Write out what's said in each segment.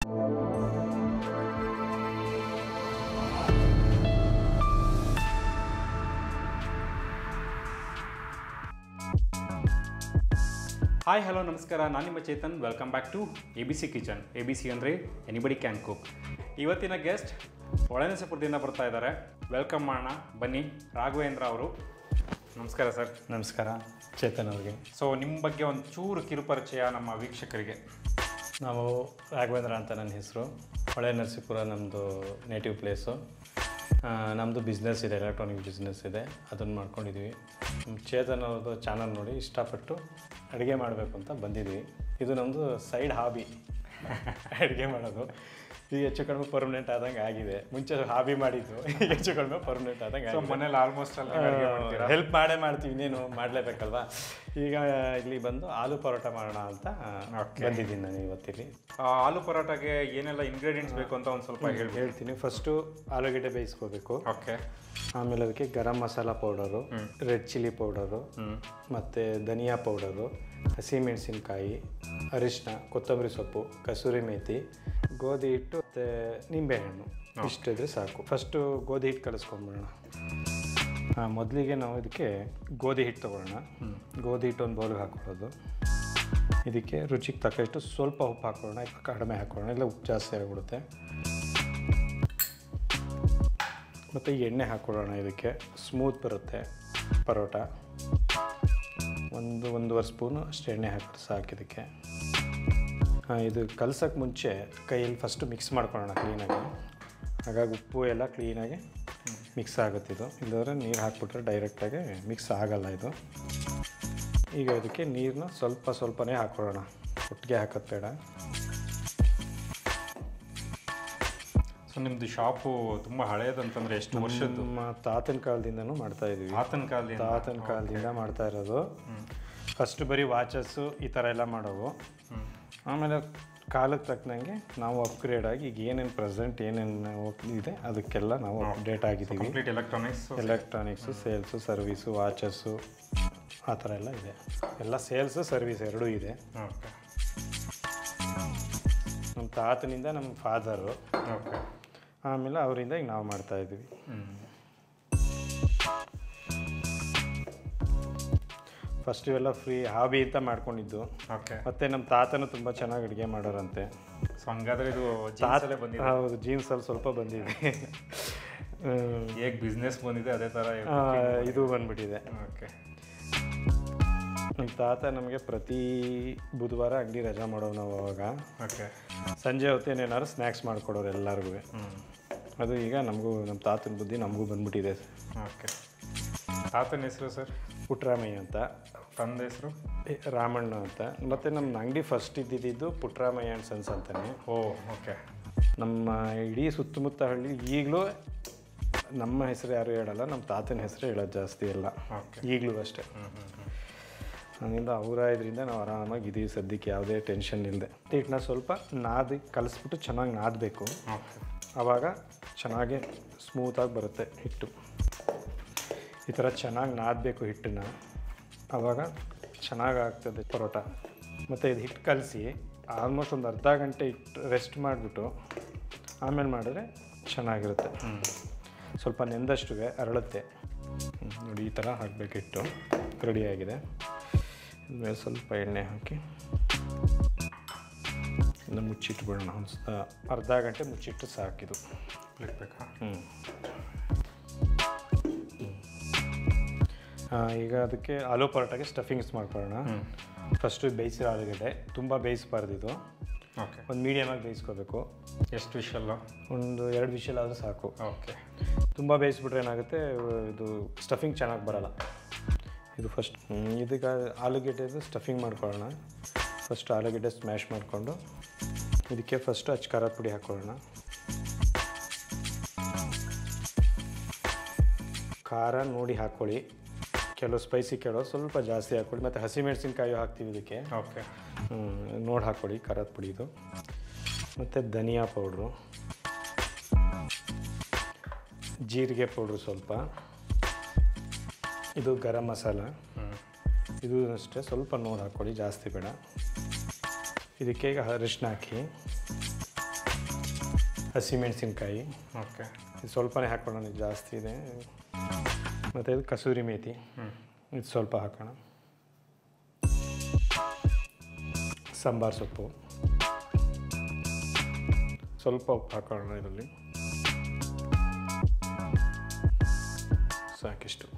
Hi hello ನಮಸ್ಕಾರ, ನಾನು ನಿಮ್ಮ Chetan. Welcome back to ABC kitchen. ABC ಅಂದರೆ ಎನಿಬಡಿ ಕ್ಯಾನ್ ಕುಕ್. ಇವತ್ತಿನ ಗೆಸ್ಟ್ ಹೊಳೆನರಸೀಪುರದಿಂದ ಬರ್ತಾ ಇದ್ದಾರೆ. ವೆಲ್ಕಮ್ ಮಾಡೋಣ ಬನ್ನಿ. ರಾಘವೇಂದ್ರ ಅವರು. ನಮಸ್ಕಾರ ಸರ್. ನಮಸ್ಕಾರ ಚೇತನ್ ಅವ್ರಿಗೆ. ಸೊ ನಿಮ್ಮ ಬಗ್ಗೆ ಒಂದು ಚೂರು ಕಿರುಪರಿಚಯ ನಮ್ಮ ವೀಕ್ಷಕರಿಗೆ. ನಾವು ರಾಘವೇಂದ್ರ ಅಂತ ನನ್ನ ಹೆಸರು. ಹೊಳೆನರಸೀಪುರ ನಮ್ಮದು ನೇಟಿವ್ ಪ್ಲೇಸು. ನಮ್ಮದು ಬಿಸ್ನೆಸ್ ಇದೆ, ಎಲೆಕ್ಟ್ರಾನಿಕ್ ಬಿಸ್ನೆಸ್ ಇದೆ, ಅದನ್ನು ಮಾಡ್ಕೊಂಡಿದ್ದೀವಿ. ಚೇತನ್ ಅವ್ರದ್ದು ಚಾನಲ್ ನೋಡಿ ಇಷ್ಟಪಟ್ಟು ಅಡುಗೆ ಮಾಡಬೇಕು ಅಂತ ಬಂದಿದ್ವಿ. ಇದು ನಮ್ಮದು ಸೈಡ್ ಹಾಬಿ, ಅಡುಗೆ ಮಾಡೋದು. ಈಗ ಹೆಚ್ಚು ಕಡಿಮೆ ಪರ್ಮನೆಂಟ್ ಆದಂಗೆ ಆಗಿದೆ. ಮುಂಚೆ ಹಾಬಿ ಮಾಡಿದ್ದು, ಈಗ ಹೆಚ್ಚು ಕಡಿಮೆ ಪರ್ಮನೆಂಟ್ ಆದಂಗೆ ಆಗಿದೆ. ಮನೇಲಿ ಆಲ್ಮೋಸ್ಟ್ ಹೆಲ್ಪ್ ಮಾಡ್ತೀವಿ, ಇನ್ನೇನು ಮಾಡಲೇಬೇಕಲ್ವಾ. ಈಗ ಇಲ್ಲಿ ಬಂದು ಆಲೂ ಪರೋಟ ಮಾಡೋಣ ಅಂತ ಬಂದಿದ್ದೀನಿ ನಾನು ಇವತ್ತಿಲ್ಲಿ. ಆಲೂ ಪರೋಟಾಗೆ ಏನೆಲ್ಲ ಇಂಗ್ರೀಡಿಯೆಂಟ್ಸ್ ಬೇಕು ಅಂತ ಒಂದು ಸ್ವಲ್ಪ ಹೇಳ್ತೀನಿ. ಫಸ್ಟು ಆಲೂಗಡ್ಡೆ ಬೇಯಿಸ್ಕೋಬೇಕು. ಓಕೆ. ಆಮೇಲೆ ಅದಕ್ಕೆ garam masala powder, red chilli powder, ಮತ್ತು ಧನಿಯಾ ಪೌಡರು, ಹಸಿಮೆಣಸಿನ್ಕಾಯಿ, ಅರಿಶಿನ, ಕೊತ್ತಂಬರಿ ಸೊಪ್ಪು, ಕಸೂರಿ ಮೇಥಿ, ಗೋಧಿ ಹಿಟ್ಟು ಮತ್ತು ನಿಂಬೆಹಣ್ಣು. ಇಷ್ಟಿದ್ರೆ ಸಾಕು. ಫಸ್ಟು ಗೋಧಿ ಹಿಟ್ಟು ಕಲಿಸ್ಕೊಂಬಿಡೋಣ. ಮೊದಲಿಗೆ ನಾವು ಇದಕ್ಕೆ ಗೋಧಿ ಹಿಟ್ಟು ತೊಗೊಳ್ಳೋಣ. ಗೋಧಿ ಹಿಟ್ಟು ಒಂದು ಬೌಲ್ಗೆ ಹಾಕೊಳ್ಳೋದು. ಇದಕ್ಕೆ ರುಚಿಗೆ ತಕ್ಕಷ್ಟು ಸ್ವಲ್ಪ ಉಪ್ಪು ಹಾಕೊಳ್ಳೋಣ, ಕಡಿಮೆ ಹಾಕೊಳ್ಳೋಣ, ಇಲ್ಲ ಉಪ್ಪು ಜಾಸ್ತಿ ಆಗಿಬಿಡುತ್ತೆ. ಮತ್ತು ಎಣ್ಣೆ ಹಾಕೊಳ್ಳೋಣ. ಇದಕ್ಕೆ ಸ್ಮೂತ್ ಬರುತ್ತೆ ಪರೋಟ. ಒಂದೂವರೆ ಸ್ಪೂನು ಅಷ್ಟು ಎಣ್ಣೆ ಹಾಕಿದ್ರೆ ಸಾಕು ಇದಕ್ಕೆ. ಇದು ಕಲ್ಸೋಕ್ಕೆ ಮುಂಚೆ ಕೈಯಲ್ಲಿ ಫಸ್ಟು ಮಿಕ್ಸ್ ಮಾಡ್ಕೊಳ್ಳೋಣ ಕ್ಲೀನಾಗಿ. ಹಾಗಾಗಿ ಉಪ್ಪು ಎಲ್ಲ ಕ್ಲೀನಾಗಿ ಮಿಕ್ಸ್ ಆಗುತ್ತೆ. ಇಲ್ಲದ್ರೆ ನೀರು ಹಾಕ್ಬಿಟ್ರೆ ಡೈರೆಕ್ಟಾಗಿ ಮಿಕ್ಸ್ ಆಗೋಲ್ಲ ಇದು. ಈಗ ಇದಕ್ಕೆ ನೀರನ್ನ ಸ್ವಲ್ಪನೇ ಹಾಕ್ಕೊಳ್ಳೋಣ, ಒಟ್ಟಿಗೆ ಹಾಕೋದು ಬೇಡ. ಸೊ ನಿಮ್ಮದು ಶಾಪು ತುಂಬ ಹಳೇದಂತಂದರೆ ಎಷ್ಟು ವರ್ಷದ್ದು? ನಮ್ಮ ತಾತನ ಕಾಲದಿಂದನೂ ಮಾಡ್ತಾಯಿದ್ವಿ. ತಾತನ ಕಾಲದಿಂದ ಮಾಡ್ತಾ ಇರೋದು. ಫಸ್ಟ್ ಬರೀ ವಾಚಸ್ಸು ಈ ಥರ ಎಲ್ಲ ಮಾಡೋವು. ಆಮೇಲೆ ಕಾಲಕ್ಕೆ ತಕ್ಕನಂಗೆ ನಾವು ಅಪ್ಗ್ರೇಡ್ ಆಗಿ ಈಗ ಏನೇನು ಪ್ರೆಸೆಂಟ್ ಏನೇನು ಇದೆ ಅದಕ್ಕೆಲ್ಲ ನಾವು ಅಪ್ಡೇಟ್ ಆಗಿದ್ದೀವಿ. ಎಲೆಕ್ಟ್ರಾನಿಕ್ಸು, ಸೇಲ್ಸು, ಸರ್ವೀಸು, ವಾಚಸ್ಸು ಆ ಥರ ಎಲ್ಲ ಇದೆ. ಎಲ್ಲ ಸೇಲ್ಸು ಸರ್ವೀಸ್ ಎರಡೂ ಇದೆ. ನಮ್ಮ ತಾತನಿಂದ ನಮ್ಮ ಫಾದರು, ಆಮೇಲೆ ಅವರಿಂದ ಈಗ ನಾವು ಮಾಡ್ತಾಯಿದ್ವಿ. ಫಸ್ಟ್ ಇವೆಲ್ಲ ಫ್ರೀ ಹಾಬಿ ಅಂತ ಮಾಡ್ಕೊಂಡಿದ್ದು. ಮತ್ತು ನಮ್ಮ ತಾತನೂ ತುಂಬ ಚೆನ್ನಾಗಿ ಅಡುಗೆ ಮಾಡೋರಂತೆ. ಸೊ ಹಂಗಾದ್ರೆ ಇದು ಹೌದು, ಜೀನ್ಸಲ್ಲಿ ಸ್ವಲ್ಪ ಬಂದಿದೆ. ಹೇಗೆ ಬಿಸ್ನೆಸ್ ಬಂದಿದೆ ಅದೇ ಥರ ಇದು ಬಂದ್ಬಿಟ್ಟಿದೆ. ನಮ್ಮ ತಾತ ನಮಗೆ ಪ್ರತಿ ಬುಧವಾರ ಅಂಗಡಿ ರಜಾ ಮಾಡೋರು ನಾವು ಅವಾಗ. ಸಂಜೆ ಹೊತ್ತೇನೇನಾದ್ರು ಸ್ನ್ಯಾಕ್ಸ್ ಮಾಡಿಕೊಡೋರು ಎಲ್ಲರಿಗೂ. ಅದು ಈಗ ನಮಗೂ ನಮ್ಮ ತಾತನ ಬುದ್ಧಿ ನಮಗೂ ಬಂದ್ಬಿಟ್ಟಿದೆ. ತಾತನ ಹೆಸರು ಸರ್? ಪುಟ್ಟರಾಮಯ್ಯ ಅಂತ. ತಂದೆ ಹೆಸರು? ರಾಮಣ್ಣ ಅಂತ. ಮತ್ತು ನಮ್ಮ ಅಂಗಡಿ ಫಸ್ಟ್ ಇದ್ದಿದ್ದು ಪುಟ್ಟರಾಮಯ್ಯ ಆ್ಯಂಡ್ ಸನ್ಸ್ ಅಂತಲೇ. ಓಕೆ. ನಮ್ಮ ಇಡೀ ಸುತ್ತಮುತ್ತ ಹಳ್ಳಿ ಈಗಲೂ ನಮ್ಮ ಹೆಸರು ಯಾರು ಹೇಳಲ್ಲ, ನಮ್ಮ ತಾತನ ಹೆಸರು ಹೇಳೋದು ಜಾಸ್ತಿ ಎಲ್ಲ ಈಗಲೂ ಅಷ್ಟೇ. ಅದರಿಂದ ಅವರ ಇದರಿಂದ ನಾವು ಆರಾಮಾಗಿ ಇದೀವಿ ಸದ್ಯಕ್ಕೆ, ಯಾವುದೇ ಟೆನ್ಷನ್ ಇಲ್ಲದೆ. ಹಿಟ್ಟನ್ನ ಸ್ವಲ್ಪ ಕಲಿಸ್ಬಿಟ್ಟು ಚೆನ್ನಾಗಿ ನಾದಬೇಕು. ಆವಾಗ ಚೆನ್ನಾಗಿ ಸ್ಮೂತಾಗಿ ಬರುತ್ತೆ ಹಿಟ್ಟು. ಈ ಥರ ಚೆನ್ನಾಗಿ ನಾದಬೇಕು ಹಿಟ್ಟನ್ನು, ಆವಾಗ ಚೆನ್ನಾಗಿ ಆಗ್ತದೆ ಪರೋಟ. ಮತ್ತು ಇದು ಹಿಟ್ಟು ಕಲಸಿ ಆಲ್ಮೋಸ್ಟ್ ಒಂದು ಅರ್ಧ ಗಂಟೆ ಇಟ್ಟು ರೆಸ್ಟ್ ಮಾಡಿಬಿಟ್ಟು ಆಮೇಲೆ ಮಾಡಿದ್ರೆ ಚೆನ್ನಾಗಿರುತ್ತೆ. ಸ್ವಲ್ಪ ನೆಂದಷ್ಟು ಅರಳುತ್ತೆ. ನೋಡಿ ಈ ಥರ ಹಾಕಬೇಕು. ಹಿಟ್ಟು ರೆಡಿಯಾಗಿದೆ. ಇದ್ಮೇಲೆ ಸ್ವಲ್ಪ ಎಣ್ಣೆ ಹಾಕಿ ಇನ್ನು ಮುಚ್ಚಿಟ್ಬಿಡೋಣ. ಒಂದು ಅರ್ಧ ಗಂಟೆ ಮುಚ್ಚಿಟ್ಟು ಸಾಕಿದು ಬೇಕಾ. ಈಗ ಅದಕ್ಕೆ ಆಲೂ ಪರೋಟಾಗೆ ಸ್ಟಫಿಂಗ್ಸ್ ಮಾಡ್ಕೊಳ್ಳೋಣ. ಫಸ್ಟು ಬೇಯಿಸಿರೋ ಆಲೂಗಡ್ಡೆ, ತುಂಬ ಬೇಯಿಸಬಾರ್ದು ಇದು. ಒಂದು ಮೀಡಿಯಮಾಗಿ ಬೇಯಿಸ್ಕೋಬೇಕು. ಎಷ್ಟು ವಿಷಲ್ಲ? ಒಂದು 2 ವಿಷಲ್ ಆದರೂ ಸಾಕು. ಓಕೆ. ತುಂಬ ಬೇಯಿಸ್ಬಿಟ್ರೆ ಏನಾಗುತ್ತೆ, ಇದು ಸ್ಟಫಿಂಗ್ ಚೆನ್ನಾಗಿ ಬರೋಲ್ಲ. ಇದು ಫಸ್ಟ್ ಇದಕ್ಕೆ ಆಲೂಗಡ್ಡೆದು ಸ್ಟಫಿಂಗ್ ಮಾಡ್ಕೊಳ್ಳೋಣ. ಫಸ್ಟ್ ಆಲೂಗಡ್ಡೆ ಸ್ಮ್ಯಾಶ್ ಮಾಡಿಕೊಂಡು ಇದಕ್ಕೆ ಫಸ್ಟು ಖಾರದ ಪುಡಿ ಹಾಕ್ಕೊಳ್ಳೋಣ. ಖಾರ ನೋಡಿ ಹಾಕ್ಕೊಳ್ಳಿ, ಕೆಲವು ಸ್ಪೈಸಿ ಕೆಲವು ಸ್ವಲ್ಪ ಜಾಸ್ತಿ ಹಾಕ್ಕೊಳ್ಳಿ. ಮತ್ತು ಹಸಿಮೆಣಸಿನ್ಕಾಯಿ ಹಾಕ್ತೀವಿ ಇದಕ್ಕೆ. ಓಕೆ. ನೋಡಿ ಹಾಕ್ಕೊಳ್ಳಿ ಖಾರದ ಪುಡಿದು. ಮತ್ತು ಧನಿಯಾ ಪೌಡ್ರು, ಜೀರಿಗೆ ಪೌಡ್ರು ಸ್ವಲ್ಪ, ಇದು ಗರಂ ಮಸಾಲ, ಇದು ಅಷ್ಟೇ ಸ್ವಲ್ಪ ನೋಡಿ ಹಾಕ್ಕೊಳ್ಳಿ, ಜಾಸ್ತಿ ಬೇಡ. ಇದಕ್ಕೆ ಈಗ ಅರಿಶಿನ ಹಾಕಿ, ಹಸಿಮೆಣಸಿನ್ಕಾಯಿ, ಓಕೆ, ಇದು ಸ್ವಲ್ಪನೇ ಹಾಕೋಣ, ಇದು ಜಾಸ್ತಿ ಇದೆ. ಮತ್ತು ಇದು ಕಸೂರಿ ಮೇಥಿ, ಇದು ಸ್ವಲ್ಪ ಹಾಕೋಣ. ಸಾಂಬಾರು ಸೊಪ್ಪು, ಸ್ವಲ್ಪ ಉಪ್ಪು ಹಾಕೋಣ ಇದರಲ್ಲಿ, ಸಾಕಿಷ್ಟು.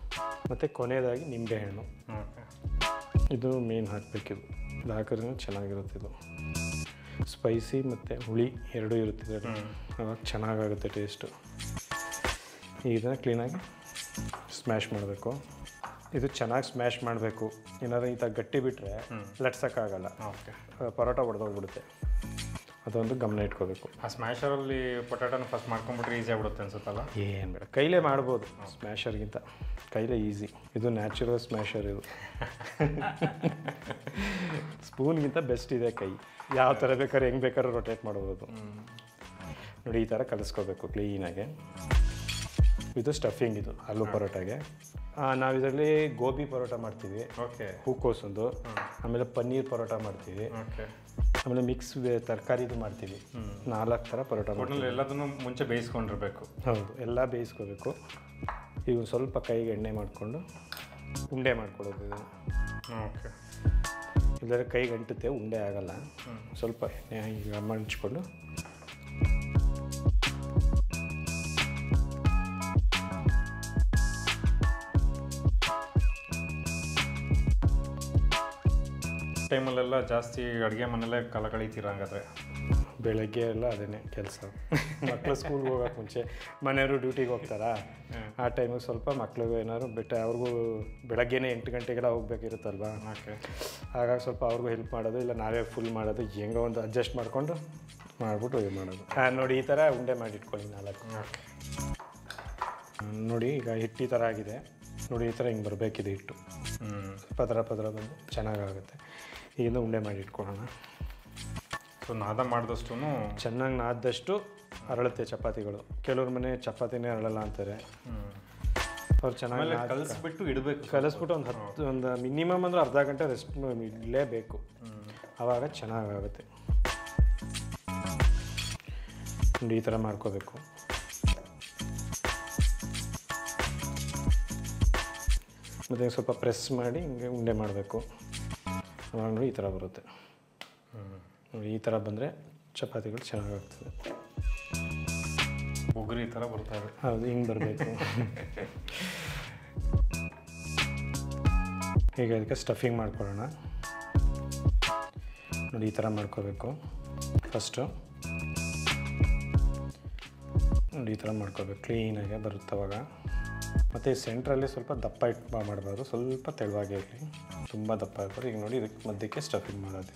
ಮತ್ತು ಕೊನೆಯದಾಗಿ ನಿಂಬೆಹಣ್ಣು, ಓಕೆ. ಇದು ಮೇನ್ ಹಾಕಬೇಕಿದು, ಇದು ಹಾಕಿದ್ರೆ ಚೆನ್ನಾಗಿರುತ್ತೆ. ಇದು ಸ್ಪೈಸಿ ಮತ್ತು ಹುಳಿ ಎರಡೂ ಇರುತ್ತೆ, ಅವಾಗ ಚೆನ್ನಾಗಾಗುತ್ತೆ ಟೇಸ್ಟು. ಇದನ್ನು ಕ್ಲೀನಾಗಿ ಸ್ಮ್ಯಾಶ್ ಮಾಡಬೇಕು. ಇದು ಚೆನ್ನಾಗಿ ಸ್ಮ್ಯಾಶ್ ಮಾಡಬೇಕು. ಏನಾದರೂ ಈ ಥರ ಗಟ್ಟಿ ಬಿಟ್ಟರೆ ಲಟ್ಸೋಕ್ಕಾಗಲ್ಲ, ಓಕೆ, ಪರೋಟ ಹೊಡೆದೋಗ್ಬಿಡುತ್ತೆ. ಅದೊಂದು ಗಮನ ಇಟ್ಕೋಬೇಕು. ಆ ಸ್ಮ್ಯಾಶರಲ್ಲಿ ಪೊಟ್ಯಾಟೋನ ಫಸ್ಟ್ ಮಾಡ್ಕೊಂಬಿಟ್ರೆ ಈಸಿ ಆಗ್ಬಿಡುತ್ತೆ ಅನ್ಸುತ್ತಲ್ಲ? ಏನು ಬೇಡ, ಕೈಲೇ ಮಾಡ್ಬೋದು ಸ್ಮ್ಯಾಶರ್ಗಿಂತ, ಕೈಲೇ ಈಸಿ. ಇದು ನ್ಯಾಚುರಲ್ ಸ್ಮ್ಯಾಶರ್. ಇದು ಸ್ಪೂನ್ಗಿಂತ ಬೆಸ್ಟ್ ಇದೆ ಕೈ. ಯಾವ ಥರ ಬೇಕಾದ್ರೆ ಹೆಂಗೆ ಬೇಕಾದ್ರೂ ರೊಟೇಟ್ ಮಾಡ್ಬೋದು. ನೋಡಿ ಈ ಥರ ಕಲಿಸ್ಕೋಬೇಕು ಕ್ಲೀನಾಗೆ. ಇದು ಸ್ಟಫಿಂಗ್, ಇದು ಆಲೂ ಪರೋಟಾಗೆ. ನಾವು ಇದರಲ್ಲಿ ಗೋಬಿ ಪರೋಟ ಮಾಡ್ತೀವಿ, ಓಕೆ, ಹೂಕೋಸೊಂದು, ಆಮೇಲೆ ಪನ್ನೀರ್ ಪರೋಟ ಮಾಡ್ತೀವಿ, ಓಕೆ, ಆಮೇಲೆ ಮಿಕ್ಸ್ ತರಕಾರಿದು ಮಾಡ್ತೀವಿ. 4 ಥರ ಪರೋಟ ಮಾಡ್ತೀವಿ. ಎಲ್ಲದನ್ನು ಮುಂಚೆ ಬೇಯಿಸ್ಕೊಂಡಿರ್ಬೇಕು. ಹೌದು, ಎಲ್ಲ ಬೇಯಿಸ್ಕೋಬೇಕು. ಈಗ ಸ್ವಲ್ಪ ಕೈಗೆ ಎಣ್ಣೆ ಮಾಡಿಕೊಂಡು ಉಂಡೆ ಮಾಡ್ಕೊಡೋದು ಇದನ್ನು. ಓಕೆ, ಇಲ್ಲದ್ರೆ ಕೈಗೆ ಅಂಟುತ್ತೆ, ಉಂಡೆ ಆಗಲ್ಲ. ಸ್ವಲ್ಪ ಎಣ್ಣೆ ಈಗ ಮಡ್ಚ್ಕೊಂಡು ಟೈಮಲ್ಲೆಲ್ಲ ಜಾಸ್ತಿ ಅಡುಗೆ ಮನೆಯಲ್ಲೇ ಕಾಲ ಕಳೀತೀರ ಹಂಗಾದ್ರೆ? ಬೆಳಗ್ಗೆ ಎಲ್ಲ ಅದೇ ಕೆಲಸ. ಮಕ್ಕಳು ಸ್ಕೂಲ್ಗೆ ಹೋಗೋಕೆ ಮುಂಚೆ ಮನೆಯವರು ಡ್ಯೂಟಿಗೆ ಹೋಗ್ತಾರಾ, ಆ ಟೈಮಿಗೆ ಸ್ವಲ್ಪ ಮಕ್ಳಿಗೆ ಏನಾದ್ರು ಅವ್ರಿಗೂ ಬೆಳಗ್ಗೆನೇ 8 ಗಂಟೆಗೆಲ್ಲ ಹೋಗ್ಬೇಕಿರುತ್ತಲ್ವ. ಓಕೆ, ಹಾಗಾಗಿ ಸ್ವಲ್ಪ ಅವ್ರಿಗೂ ಹೆಲ್ಪ್ ಮಾಡೋದು, ಇಲ್ಲ ನಾವೇ ಫುಲ್ ಮಾಡೋದು, ಹೆಂಗೋ ಒಂದು ಅಡ್ಜಸ್ಟ್ ಮಾಡಿಕೊಂಡು ಮಾಡಿಬಿಟ್ಟು ಇದು ಮಾಡೋದು. ನೋಡಿ ಈ ಥರ ಉಂಡೆ ಮಾಡಿಟ್ಕೊಳ್ಳಿ 4. ಓಕೆ, ನೋಡಿ ಈಗ ಹಿಟ್ಟು ಈ ಥರ ಆಗಿದೆ. ನೋಡಿ ಈ ಥರ ಹಿಂಗೆ ಬರಬೇಕಿದೆ ಹಿಟ್ಟು, ಪದರ ಪದರ ಬಂದು ಚೆನ್ನಾಗಾಗುತ್ತೆ. ಈಗಿಂದ ಉಂಡೆ ಮಾಡಿ ಇಟ್ಕೊಳ್ಳೋಣ. ಸೊ ನಾದ ಮಾಡಿದಷ್ಟು ಚೆನ್ನಾಗಿ ನಾದಷ್ಟು ಅರಳುತ್ತೆ ಚಪಾತಿಗಳು. ಕೆಲವ್ರ ಮನೆ ಚಪಾತಿನೇ ಅರಳಲ್ಲ ಅಂತಾರೆ. ಅವ್ರು ಚೆನ್ನಾಗಿ ಕಲಿಸ್ಬಿಟ್ಟು ಇಡಬೇಕು. ಕಲಿಸ್ಬಿಟ್ಟು ಒಂದು ಮಿನಿಮಮ್ ಅಂದರೆ ಅರ್ಧ ಗಂಟೆ ರೆಸ್ಟ್ ಇಡಲೇಬೇಕು, ಆವಾಗ ಚೆನ್ನಾಗಾಗುತ್ತೆ. ಈ ಥರ ಮಾಡ್ಕೋಬೇಕು. ಮತ್ತು ಸ್ವಲ್ಪ ಪ್ರೆಸ್ ಮಾಡಿ ಹಿಂಗೆ ಉಂಡೆ ಮಾಡಬೇಕು. ಅವಾಗ ನೋಡಿ ಈ ಥರ ಬರುತ್ತೆ. ನೋಡಿ ಈ ಥರ ಬಂದರೆ ಚಪಾತಿಗಳು ಚೆನ್ನಾಗಾಗ್ತದೆ. ಉಗುರಿ ಥರ ಬರ್ತಾರೆ. ಹೌದು, ಹಿಂಗೆ ಬರಬೇಕು. ಈಗ ಅದಕ್ಕೆ ಸ್ಟಫಿಂಗ್ ಮಾಡ್ಕೊಳ್ಳೋಣ. ನೋಡಿ ಈ ಥರ ಮಾಡ್ಕೋಬೇಕು ಫಸ್ಟು. ನೋಡಿ ಈ ಥರ ಮಾಡ್ಕೋಬೇಕು, ಕ್ಲೀನಾಗೆ ಬರುತ್ತೆ ಅವಾಗ. ಮತ್ತು ಈ ಸೆಂಟ್ರಲ್ಲಿ ಸ್ವಲ್ಪ ದಪ್ಪ ಇಟ್ಟು ಮಾಡಬಾರ್ದು, ಸ್ವಲ್ಪ ತೆಳುವಾಗೇ ಇರಲಿ, ತುಂಬ ದಪ್ಪ ಇರ್ಬಾರ್ದು. ಈಗ ನೋಡಿ ಇದಕ್ಕೆ ಮಧ್ಯಕ್ಕೆ ಸ್ಟಫಿಂಗ್ ಮಾಡೋದು.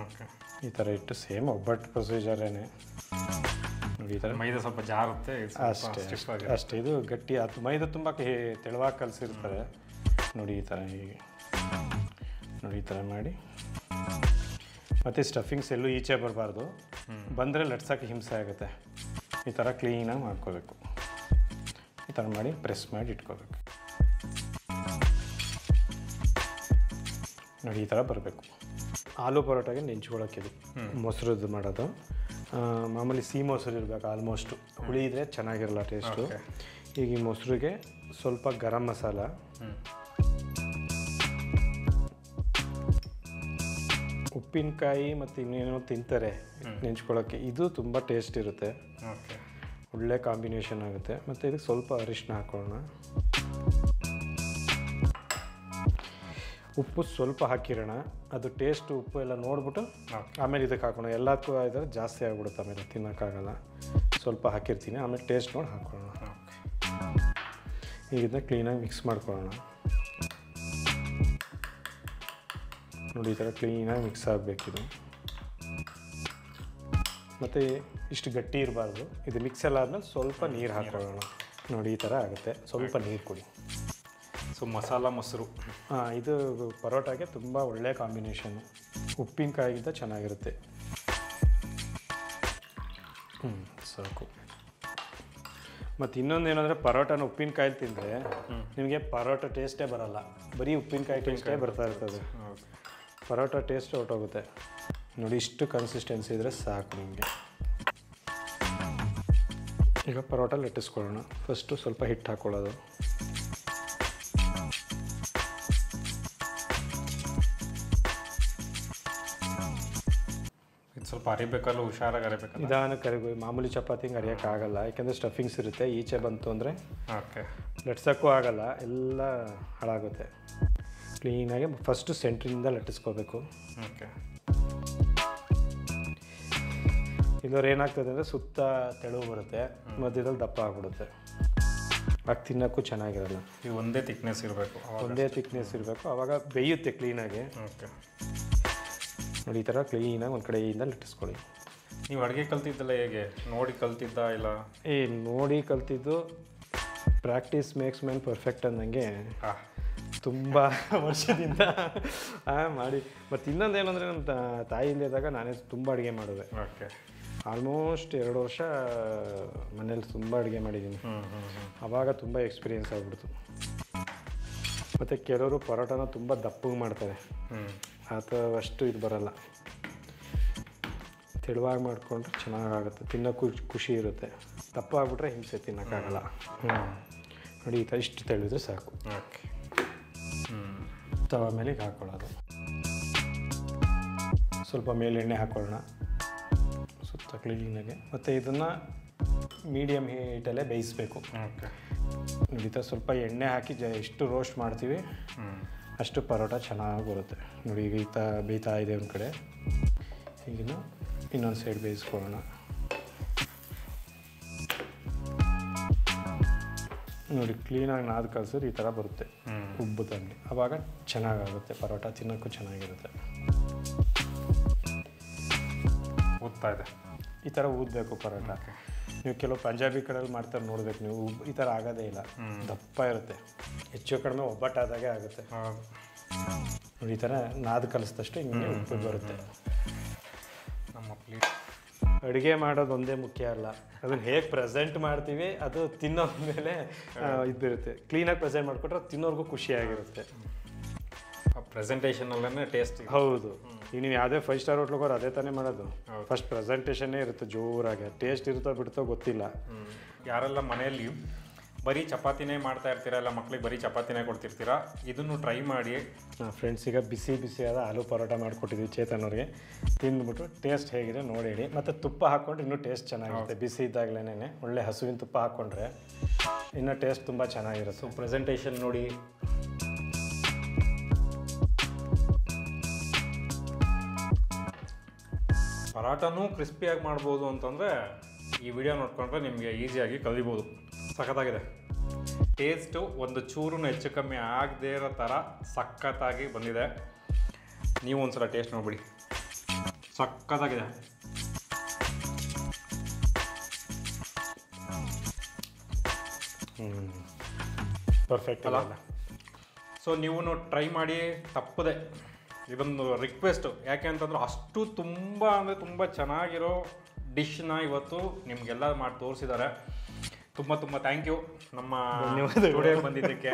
ಓಕೆ, ಈ ಥರ ಇಟ್ಟು ಸೇಮ್ ಒಬ್ಬಟ್ಟು ಪ್ರೊಸೀಜರೇನೆ. ನೋಡಿ ಈ ಥರ ಮೈದಾ ಸ್ವಲ್ಪ ಜಾರುತ್ತೆ ಅಷ್ಟೇ. ಇದು ಗಟ್ಟಿ, ಅದು ಮೈದಾ ತುಂಬ ತೆಳುವಾಗಿ ಕಲಿಸಿರ್ತಾರೆ. ನೋಡಿ ಈ ಥರ ಹೀಗೆ ನೋಡಿ ಈ ಥರ ಮಾಡಿ. ಮತ್ತು ಸ್ಟಫಿಂಗ್ಸ್ ಎಲ್ಲೂ ಈಚೆ ಬರಬಾರ್ದು, ಬಂದರೆ ಲಟ್ಸೋಕ್ಕೆ ಹಿಂಸೆ ಆಗುತ್ತೆ. ಈ ಥರ ಕ್ಲೀನಾಗಿ ಮಾಡ್ಕೋಬೇಕು. ಈ ಥರ ಮಾಡಿ ಪ್ರೆಸ್ ಮಾಡಿ ಇಟ್ಕೋಬೇಕು. ನೋಡಿ ಈ ಥರ ಬರಬೇಕು. ಆಲೂ ಪರೋಟಾಗೆ ನೆಂಚ್ಕೊಳ್ಳೋಕ್ಕಿದು ಮೊಸರದ್ದು ಮಾಡೋದು. ಮಾಮೂಲಿ ಸಿಹಿ ಮೊಸರು ಇರಬೇಕು, ಆಲ್ಮೋಸ್ಟು ಹುಳಿ ಇದ್ದರೆ ಚೆನ್ನಾಗಿರಲ್ಲ ಟೇಸ್ಟು. ಈಗ ಈ ಮೊಸರಿಗೆ ಸ್ವಲ್ಪ ಗರಂ ಮಸಾಲ, ಉಪ್ಪಿನಕಾಯಿ ಮತ್ತು ಇನ್ನೇನೋ ತಿಂತಾರೆ ನೆಂಚ್ಕೊಳ್ಳೋಕ್ಕೆ, ಇದು ತುಂಬ ಟೇಸ್ಟ್ ಇರುತ್ತೆ. ಒಳ್ಳೆ ಕಾಂಬಿನೇಷನ್ ಆಗುತ್ತೆ. ಮತ್ತು ಇದಕ್ಕೆ ಸ್ವಲ್ಪ ಅರಿಶಿನ ಹಾಕೋಣ. ಉಪ್ಪು ಸ್ವಲ್ಪ ಹಾಕಿರೋಣ, ಅದು ಟೇಸ್ಟು ಉಪ್ಪು ಎಲ್ಲ ನೋಡ್ಬಿಟ್ಟು ಆಮೇಲೆ ಇದಕ್ಕೆ ಹಾಕೋಣ. ಎಲ್ಲದಕ್ಕೂ ಇದ್ರೆ ಜಾಸ್ತಿ ಆಗಿಬಿಡುತ್ತೆ, ಆಮೇಲೆ ತಿನ್ನೋಕ್ಕಾಗಲ್ಲ. ಸ್ವಲ್ಪ ಹಾಕಿರ್ತೀನಿ, ಆಮೇಲೆ ಟೇಸ್ಟ್ ನೋಡಿ ಹಾಕೊಳ್ಳೋಣ. ಈಗ ಇದನ್ನ ಕ್ಲೀನಾಗಿ ಮಿಕ್ಸ್ ಮಾಡ್ಕೊಳ್ಳೋಣ. ನೋಡಿ ಈ ಥರ ಕ್ಲೀನಾಗಿ ಮಿಕ್ಸ್ ಆಗಬೇಕಿದು. ಮತ್ತು ಇಷ್ಟು ಗಟ್ಟಿ ಇರಬಾರ್ದು. ಇದು ಮಿಕ್ಸ್ ಎಲ್ಲ ಆದಮೇಲೆ ಸ್ವಲ್ಪ ನೀರು ಹಾಕೊಳ್ಳೋಣ. ನೋಡಿ ಈ ಥರ ಆಗುತ್ತೆ. ಸ್ವಲ್ಪ ನೀರು ಕೊಡಿ. ಸೊ ಮಸಾಲ ಮೊಸರು, ಇದು ಪರೋಟಾಗೆ ತುಂಬ ಒಳ್ಳೆಯ ಕಾಂಬಿನೇಷನ್ನು. ಉಪ್ಪಿನಕಾಯಿಗಿಂತ ಚೆನ್ನಾಗಿರುತ್ತೆ. ಸಾಕು. ಮತ್ತು ಇನ್ನೊಂದೇನೆಂದರೆ ಪರೋಟಾನ ಉಪ್ಪಿನಕಾಯಿ ತಿಂದರೆ ನಿಮಗೆ ಪರೋಟ ಟೇಸ್ಟೇ ಬರಲ್ಲ, ಬರೀ ಉಪ್ಪಿನಕಾಯಿ ಟೇಸ್ಟೇ ಬರ್ತಾ ಇರ್ತದೆ. ಪರೋಟ ಟೇಸ್ಟ್ ಹೊರಟೋಗುತ್ತೆ. ನೋಡಿ ಇಷ್ಟು ಕನ್ಸಿಸ್ಟೆನ್ಸಿ ಇದ್ದರೆ ಸಾಕು ನಿಮಗೆ. ಈಗ ಪರೋಟ ಲಟ್ಟಿಸ್ಕೊಳ್ಳೋಣ. ಫಸ್ಟು ಸ್ವಲ್ಪ ಹಿಟ್ಟು ಹಾಕ್ಕೊಳ್ಳೋದು. ಇದು ಸ್ವಲ್ಪ ಅರಿಬೇಕಲ್ಲ, ಹುಷಾರಾಗಿ ಅರಿಬೇಕಲ್ಲ. ನಿಧಾನಕ್ಕೆ ಅರಿಬೇಕು. ಮಾಮೂಲಿ ಚಪಾತಿ ಹಿಂಗೆ ಅರಿಯೋಕ್ಕಾಗಲ್ಲ, ಯಾಕೆಂದರೆ ಸ್ಟಫಿಂಗ್ಸ್ ಇರುತ್ತೆ. ಈಚೆ ಬಂತು ಅಂದರೆ ಓಕೆ ಲಟ್ಸೋಕ್ಕೂ ಆಗಲ್ಲ, ಎಲ್ಲ ಹಾಳಾಗುತ್ತೆ. ಕ್ಲೀನಾಗಿ ಫಸ್ಟು ಸೆಂಟ್ರಿಂದ ಲಟ್ಟಿಸ್ಕೋಬೇಕು. ಓಕೆ. ಇಲ್ಲವ್ರು ಏನಾಗ್ತದೆ ಅಂದರೆ ಸುತ್ತ ತೆಳು ಬರುತ್ತೆ, ಮಧ್ಯದಲ್ಲಿ ದಪ್ಪ ಆಗ್ಬಿಡುತ್ತೆ, ಆಗ ತಿನ್ನೋಕ್ಕೂ ಚೆನ್ನಾಗಿರಲ್ಲ. ಇದು ಒಂದೇ ಥಿಕ್ನೆಸ್ ಇರಬೇಕು, ಒಂದೇ ಥಿಕ್ನೆಸ್ ಇರಬೇಕು, ಆವಾಗ ಬೇಯುತ್ತೆ ಕ್ಲೀನಾಗಿ. ಓಕೆ. ನೋಡಿ ಈ ಥರ ಕ್ಲೀನಾಗಿ ಒಂದು ಕಡೆಯಿಂದ ಲಟ್ಟಿಸ್ಕೊಳ್ಳಿ. ನೀವು ಅಡುಗೆ ಕಲ್ತಿದ್ದಲ್ಲ ಹೇಗೆ? ನೋಡಿ ಕಲ್ತಿದ್ದ ಇಲ್ಲ? ನೋಡಿ ಕಲ್ತಿದ್ದು. ಪ್ರಾಕ್ಟೀಸ್ ಮೇಕ್ಸ್ ಮ್ಯಾನ್ ಪರ್ಫೆಕ್ಟ್ ಅಂದಂಗೆ ತುಂಬ ವರ್ಷದಿಂದ ಮಾಡಿ. ಮತ್ತು ಇನ್ನೊಂದೇನೆಂದರೆ ನಮ್ಮ ತಾಯಿ ಇಲ್ಲದಾಗ ನಾನೇ ತುಂಬ ಅಡುಗೆ ಮಾಡಿದೆ. ಓಕೆ. ಆಲ್ಮೋಸ್ಟ್ 2 ವರ್ಷ ಮನೇಲಿ ತುಂಬ ಅಡುಗೆ ಮಾಡಿದ್ದೀನಿ. ಆವಾಗ ತುಂಬ ಎಕ್ಸ್ಪೀರಿಯೆನ್ಸ್ ಆಗಿಬಿಡ್ತು. ಮತ್ತು ಕೆಲವರು ಪರೋಟನ ತುಂಬ ದಪ್ಪಗೆ ಮಾಡ್ತಾರೆ, ಅಥವಾ ಅಷ್ಟು ಇದು ಬರಲ್ಲ. ತೆಳುವಾಗಿ ಮಾಡಿಕೊಂಡ್ರೆ ಚೆನ್ನಾಗಾಗುತ್ತೆ, ತಿನ್ನೋಕ್ಕೂ ಖುಷಿ ಇರುತ್ತೆ. ದಪ್ಪ ಆಗಿಬಿಟ್ರೆ ಹಿಂಸೆ, ತಿನ್ನೋಕ್ಕಾಗಲ್ಲ. ನೋಡಿ ಈ ಥರ ಇಷ್ಟು ತೆಳೆದ್ರೆ ಸಾಕು. ಓಕೆ. ತವ ಮೇಲೆ ಹಾಕ್ಕೊಳ್ಳೋದು. ಸ್ವಲ್ಪ ಮೇಲೆ ಎಣ್ಣೆ ಹಾಕ್ಕೊಳ್ಳೋಣ ಸುತ್ತ ಕ್ಲೀನಾಗೆ. ಮತ್ತು ಇದನ್ನು ಮೀಡಿಯಮ್ ಹೀಟಲ್ಲೇ ಬೇಯಿಸಬೇಕು. ಓಕೆ. ನೋಡಿ ಈ ಥರ ಸ್ವಲ್ಪ ಎಣ್ಣೆ ಹಾಕಿ ಎಷ್ಟು ರೋಸ್ಟ್ ಮಾಡ್ತೀವಿ ಅಷ್ಟು ಪರೋಟ ಚೆನ್ನಾಗಿ ಬರುತ್ತೆ. ನೋಡಿ ಈಗ ಈ ಬೇಯ್ತಾ ಇದೆ ಒಂದು ಕಡೆ, ಈಗಿನ ಇನ್ನೊಂದು ಸೈಡ್ ಬೇಯಿಸ್ಕೊಳ್ಳೋಣ. ನೋಡಿ ಕ್ಲೀನಾಗಿ ನಾದು ಕಲಿಸಿದ್ರೆ ಈ ಥರ ಬರುತ್ತೆ, ಉಬ್ಬುತ್ತಂಗೆ. ಆವಾಗ ಚೆನ್ನಾಗಾಗುತ್ತೆ ಪರೋಟ, ತಿನ್ನೋಕ್ಕೂ ಚೆನ್ನಾಗಿರುತ್ತೆ. ಊದ್ತಾ ಇದೆ, ಈ ಥರ ಊದಬೇಕು ಪರೋಟ. ನೀವು ಕೆಲವು ಪಂಜಾಬಿ ಕಡೆಯಲ್ಲಿ ಮಾಡ್ತಾರೆ ನೋಡ್ಬೇಕು ನೀವು, ಈ ಥರ ಆಗೋದೇ ಇಲ್ಲ, ದಪ್ಪ ಇರುತ್ತೆ. ಹೆಚ್ಚು ಕಡಿಮೆ ಒಬ್ಬಟ್ಟಾದಾಗೆ ಆಗುತ್ತೆ. ನೋಡಿ ಈ ಥರ ನಾದು ಕಲಿಸಿದಷ್ಟು ಹಿಂಗೆ ಉಪ್ಪು ಬರುತ್ತೆ. ನಮ್ಮ ಪ್ಲೇಟ್ ಅಡುಗೆ ಮಾಡೋದು ಒಂದೇ ಮುಖ್ಯ ಅಲ್ಲ, ಅದನ್ನು ಹೇಗೆ ಪ್ರೆಸೆಂಟ್ ಮಾಡ್ತೀವಿ ಅದು ತಿನ್ನೋ ಮೇಲೆ ಇದಿರುತ್ತೆ. ಕ್ಲೀನಾಗಿ ಪ್ರೆಸೆಂಟ್ ಮಾಡಿಕೊಟ್ರೆ ತಿನ್ನೋರ್ಗೂ ಖುಷಿಯಾಗಿರುತ್ತೆ. ಪ್ರೆಸೆಂಟೇಷನಲ್ಲೇ ಟೇಸ್ಟ್. ಹೌದು. ಈಗ ನೀವು ಯಾವುದೇ 5 ಸ್ಟಾರ್ ಹೋಟ್ಲಿಗೆ ಹೋದ್ರೆ ಅದೇ ತಾನೇ ಮಾಡೋದು. ಫಸ್ಟ್ ಪ್ರೆಸೆಂಟೇಷನ್ನೇ ಇರುತ್ತೆ ಜೋರಾಗಿ, ಟೇಸ್ಟ್ ಇರುತ್ತೋ ಬಿಡ್ತೋ ಗೊತ್ತಿಲ್ಲ. ಯಾರೆಲ್ಲ ಮನೆಯಲ್ಲಿ ಬರೀ ಚಪಾತಿನೇ ಮಾಡ್ತಾ ಇರ್ತೀರಾ, ಇಲ್ಲ ಮಕ್ಳಿಗೆ ಬರೀ ಚಪಾತಿನೇ ಕೊಡ್ತಿರ್ತೀರಾ, ಇದನ್ನು ಟ್ರೈ ಮಾಡಿ. ಫ್ರೆಂಡ್ಸಿಗೆ ಬಿಸಿಯಾದ ಆಲೂ ಪರೋಟ ಮಾಡಿಕೊಟ್ಟಿದ್ವಿ ಚೇತನ್ ಅವ್ರಿಗೆ. ತಿಂದ್ಬಿಟ್ಟು ಟೇಸ್ಟ್ ಹೇಗಿದೆ ನೋಡಿ ಹೇಳಿ. ಮತ್ತು ತುಪ್ಪ ಹಾಕ್ಕೊಂಡ್ರೆ ಇನ್ನೂ ಟೇಸ್ಟ್ ಚೆನ್ನಾಗಿರುತ್ತೆ. ಬಿಸಿ ಇದ್ದಾಗಲೇ ಒಳ್ಳೆ ಹಸುವಿನ ತುಪ್ಪ ಹಾಕ್ಕೊಂಡ್ರೆ ಇನ್ನೂ ಟೇಸ್ಟ್ ತುಂಬ ಚೆನ್ನಾಗಿರುತ್ತೆ. ಸೊ ಪ್ರೆಸೆಂಟೇಷನ್ ನೋಡಿ. ಪರೋಟನೂ ಕ್ರಿಸ್ಪಿಯಾಗಿ ಮಾಡ್ಬೋದು ಅಂತಂದರೆ ಈ ವಿಡಿಯೋ ನೋಡ್ಕೊಂಡ್ರೆ ನಿಮಗೆ ಈಸಿಯಾಗಿ ಕಲಿಬೋದು. ಸಖತ್ತಾಗಿದೆ. ಟೇಸ್ಟು ಒಂದು ಚೂರು ಹೆಚ್ಚು ಕಮ್ಮಿ ಆಗದೇ ಇರೋ ಥರ ಸಖತ್ತಾಗಿ ಬಂದಿದೆ. ನೀವು ಒಂದ್ಸಲ ಟೇಸ್ಟ್ ನೋಡ್ಬಿಡಿ, ಸಖತ್ತಾಗಿದೆ. ಪರ್ಫೆಕ್ಟ್ ಅಲ್ಲ? ಸೊ ನೀವು ಟ್ರೈ ಮಾಡಿ ತಪ್ಪದೆ. ಇದೊಂದು ರಿಕ್ವೆಸ್ಟು, ಯಾಕೆ ಅಂತಂದ್ರೆ ಅಷ್ಟು ತುಂಬ ಅಂದರೆ ತುಂಬ ಚೆನ್ನಾಗಿರೋ ಡಿಶ್ನ ಇವತ್ತು ನಿಮಗೆಲ್ಲ ಮಾಡಿ ತೋರಿಸಿದ್ದಾರೆ. ತುಂಬ ಥ್ಯಾಂಕ್ ಯು ನಮ್ಮ ಸ್ಟುಡಿಯೋಗೆ ಬಂದಿದ್ದಕ್ಕೆ.